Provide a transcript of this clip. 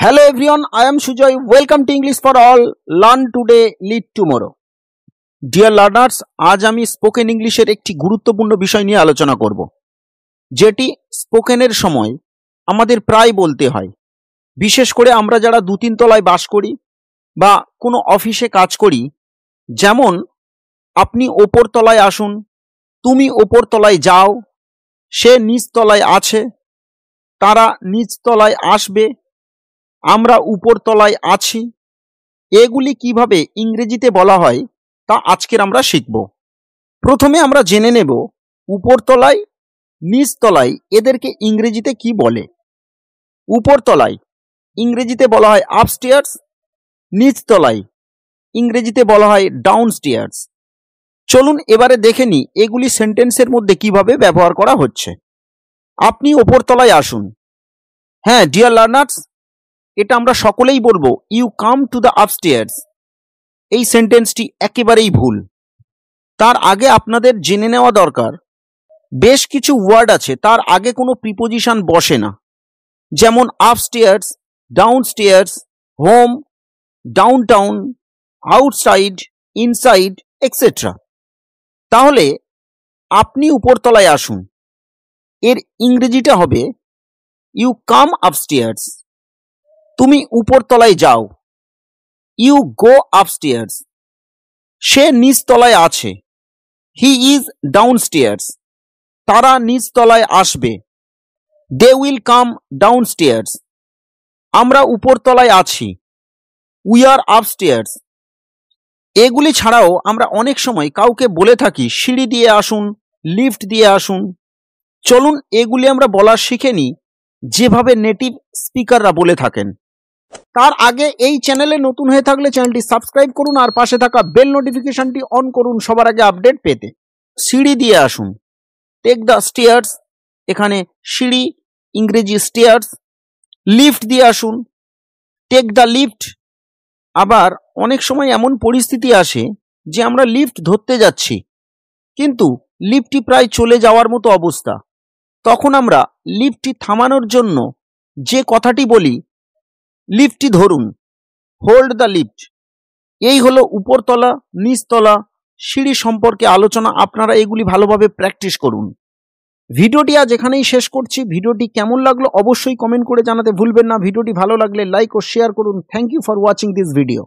Hello everyone, I am Sujoy. Welcome to English for All. Learn today, lead tomorrow. Dear learners, আজ আমি spoken ইংলিশের একটি গুরুত্বপূর্ণ বিষয় নিয়ে আলোচনা করব, যেটি স্পোকেনের সময় আমাদের প্রায় বলতে হয়। বিশেষ করে আমরা যারা 2-3 তলায় বাস করি বা কোনো অফিসে কাজ করি, যেমন আপনি ওপর তলায় আসুন, তুমি ওপর তলায় যাও, সে নিচ তলায় আছে, তারা নিচ তলায় আসবে, আমরা উপর তলায় আছি। এগুলি কিভাবে ইংরেজিতে বলা হয় তা আজকের আমরা শিখব। প্রথমে আমরা জেনে নেব উপর তলায়, নিচ তলায় এদেরকে ইংরেজিতে কি বলে। উপর তলায় ইংরেজিতে বলা হয় আপস্টেয়ার্স, নিচ তলায় ইংরেজিতে বলা হয় ডাউনস্টেয়ার্স। চলুন এবারে দেখে নিই এগুলি সেন্টেন্সের মধ্যে কিভাবে ব্যবহার করা হচ্ছে। আপনি ওপর তলায় আসুন। হ্যাঁ ডিয়ার লার্নার্স, এটা আমরা সকলেই বলবো you come to the upstairs. এই সেন্টেন্সটি একেবারেই ভুল। তার আগে আপনাদের জেনে নেওয়া দরকার, বেশ কিছু ওয়ার্ড আছে তার আগে কোনো প্রিপোজিশন বসে না, যেমন upstairs, ডাউনস্টেয়ার্স, home, downtown, outside, inside etcetera. তাহলে আপনি উপরতলায় আসুন, এর ইংরেজিটা হবে ইউ কাম আপস্টেয়ার্স। তুমি উপরতলায় যাও, ইউ গো আপস্টেয়ার্স। সে নিচতলায় আছে, হি ইজ ডাউনস্টেয়ার্স। তারা নিচতলায় আসবে, দে উইল কাম ডাউনস্টেয়ার্স। আমরা উপরতলায় আছি, উই আর আপস্টেয়ার্স। এগুলি ছাড়াও আমরা অনেক সময় কাউকে বলে থাকি সিঁড়ি দিয়ে আসুন, লিফট দিয়ে আসুন। চলুন এগুলি আমরা বলা শিখে নিই যেভাবে নেটিভ স্পিকাররা বলে থাকেন। তার আগে এই চ্যানেলে নতুন হয়ে থাকলে চ্যানেলটি সাবস্ক্রাইব করুন আর পাশে থাকা বেল নোটিফিকেশনটি অন করুন সবার আগে আপডেট পেতে। সিঁড়ি দিয়ে আসুন, টেক দ্য স্টেয়ার্স, এখানে সিঁড়ি ইংরেজি স্টেয়ার্স। লিফট দিয়ে আসুন, টেক দ্য লিফট। আবার অনেক সময় এমন পরিস্থিতি আসে যে আমরা লিফট ধরতে যাচ্ছি, কিন্তু লিফটটি প্রায় চলে যাওয়ার মতো অবস্থা। তখন আমরা লিফটটি থামানোর জন্য যে কথাটি বলি, লিফটটি ধরুন, হোল্ড দ্য লিফট। এই হলো উপরতলা, নিচতলা, সিঁড়ি সম্পর্কে আলোচনা। আপনারা এগুলি ভালোভাবে প্র্যাকটিস করুন। ভিডিওটি আজ এখানেই শেষ করছি। ভিডিওটি কেমন লাগলো অবশ্যই কমেন্ট করে জানাতে ভুলবেন না। ভিডিওটি ভালো লাগলে লাইক ও শেয়ার করুন। Thank you for watching this video.